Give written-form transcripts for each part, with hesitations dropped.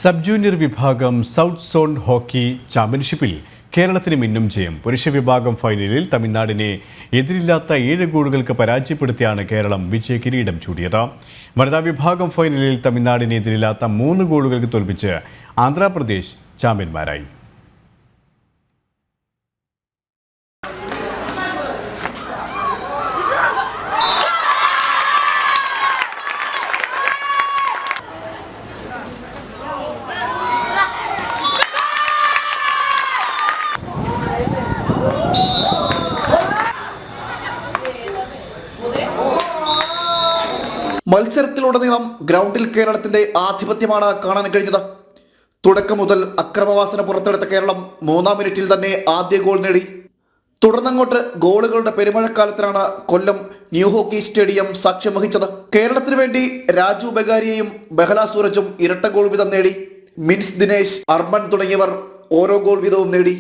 Sub junior വിഭാഗം south zone hockey ചാമ്പ്യൻഷിപ്പിൽ കേരളത്തിന് മിന്നും ജയം. പുരുഷ വിഭാഗം ഫൈനലിൽ തമിഴ്നാടിനെ എതിരില്ലാത്ത 7 ഗോളുകൾക്ക് പരാജയപ്പെടുത്തിയാണ് കേരളം വിജയ കിരീടം ചൂടിയത്. വനിതാ വിഭാഗം ഫൈനലിൽ തമിഴ്നാടിനെ എതിരില്ലാത്ത 3 ഗോളുകൾക്ക് തോൽപ്പിച്ച് ആന്ധ്രാപ്രദേശ് ചാമ്പ്യന്മാരായി. മത്സരത്തിലുടനീളം ഗ്രൗണ്ടിൽ കേരളത്തിന്റെ ആധിപത്യമാണ് കാണാൻ കഴിഞ്ഞത്. തുടക്കം മുതൽ അക്രമവാസന പുറത്തെടുത്ത കേരളം 3-ാം മിനിറ്റിൽ തന്നെ ആദ്യ ഗോൾ നേടി. തുടർന്നങ്ങോട്ട് ഗോളുകളുടെ പെരുമഴക്കാലത്തിനാണ് കൊല്ലം ന്യൂ ഹോക്കി സ്റ്റേഡിയം സാക്ഷ്യം വഹിച്ചത്. കേരളത്തിന് വേണ്ടി രാജു ബഗാരിയയും ബഹല സൂരജും ഇരട്ട ഗോൾ വീതം നേടി. മിൻസ് ദിനേശ്, അർമൻ തുടങ്ങിയവർ ഓരോ ഗോൾ വീതവും നേടി.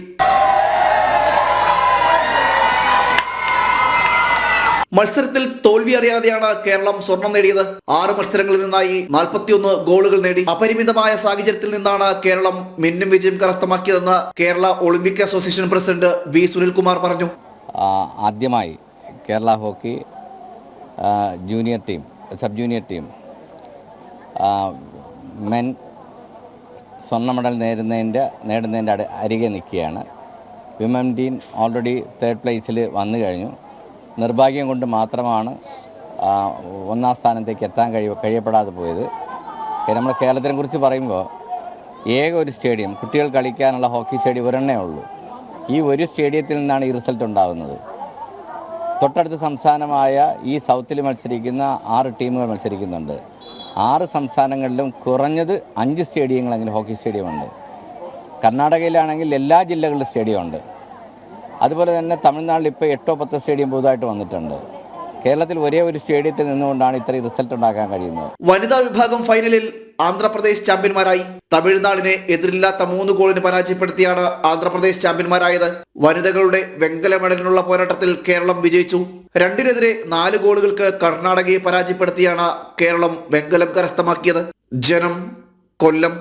മത്സരത്തിൽ തോൽവി അറിയാതെയാണ് കേരളം സ്വർണം നേടിയത്. 6 മത്സരങ്ങളിൽ നിന്നായി 41 ഗോളുകൾ നേടി. അപരിമിതമായ സാഹചര്യത്തിൽ നിന്നാണ് കേരളം മിന്നും വിജയം കരസ്ഥമാക്കിയതെന്ന് Kerala olympic association president V Sunilkumar പറഞ്ഞു. ആദ്യമായി Kerala hockey junior team, sub junior team men സ്വർണ്ണ മെഡൽ നേടുന്നതിൻ്റെ അരികെ നിൽക്കുകയാണ്. വിമൻ ടീം ഓൾറെഡി 3rd പ്ലേസിൽ വന്നു കഴിഞ്ഞു. നിർഭാഗ്യം കൊണ്ട് മാത്രമാണ് 1ാം സ്ഥാനത്തേക്ക് എത്താൻ കഴിയപ്പെടാതെ പോയത്. നമ്മൾ കേരളത്തിനെ കുറിച്ച് പറയുമ്പോൾ ഏക ഒരു സ്റ്റേഡിയം, കുട്ടികൾ കളിക്കാനുള്ള ഹോക്കി സ്റ്റേഡിയം ഒരെണ്ണേ ഉള്ളൂ. ഈ ഒരു സ്റ്റേഡിയത്തിൽ നിന്നാണ് ഈ റിസൾട്ട് ഉണ്ടാകുന്നത്. തൊട്ടടുത്ത സംസ്ഥാനമായ ഈ സൗത്തിൽ മത്സരിക്കുന്ന 6 ടീമുകൾ മത്സരിക്കുന്നുണ്ട്. 6 സംസ്ഥാനങ്ങളിലും കുറഞ്ഞത് 5 സ്റ്റേഡിയങ്ങളെങ്കിലും ഹോക്കി സ്റ്റേഡിയമുണ്ട്. കർണാടകയിലാണെങ്കിൽ എല്ലാ ജില്ലകളിലും സ്റ്റേഡിയം ഉണ്ട്. അതുപോലെ തന്നെ തമിഴ്നാട്ടിൽ ഇപ്പോൾ 8-10 സ്റ്റേഡിയം പുതുതായിട്ട് വന്നിട്ടുണ്ട്. കേരളത്തിൽ ഒരേ ഒരു സ്റ്റേഡിയത്തിൽ നിന്നുകൊണ്ടാണ് ഇത്രയും റിസൾട്ട് ഉണ്ടാക്കാൻ കഴിയുന്നത്. വനിതാ വിഭാഗം ഫൈനലിൽ ആന്ധ്രാപ്രദേശ് ചാമ്പ്യന്മാരായി. തമിഴ്നാടിനെ എതിരില്ലാത്ത 3 ഗോളിന് പരാജയപ്പെടുത്തിയാണ് ആന്ധ്രാപ്രദേശ് ചാമ്പ്യന്മാരായത്. വനിതകളുടെ വെങ്കല മെഡലിനുള്ള പോരാട്ടത്തിൽ കേരളം വിജയിച്ചു. 2-നെതിരെ 4 ഗോളുകൾക്ക് കർണാടകയെ പരാജയപ്പെടുത്തിയാണ് കേരളം വെങ്കലം കരസ്ഥമാക്കിയത്. ജനം, കൊല്ലം.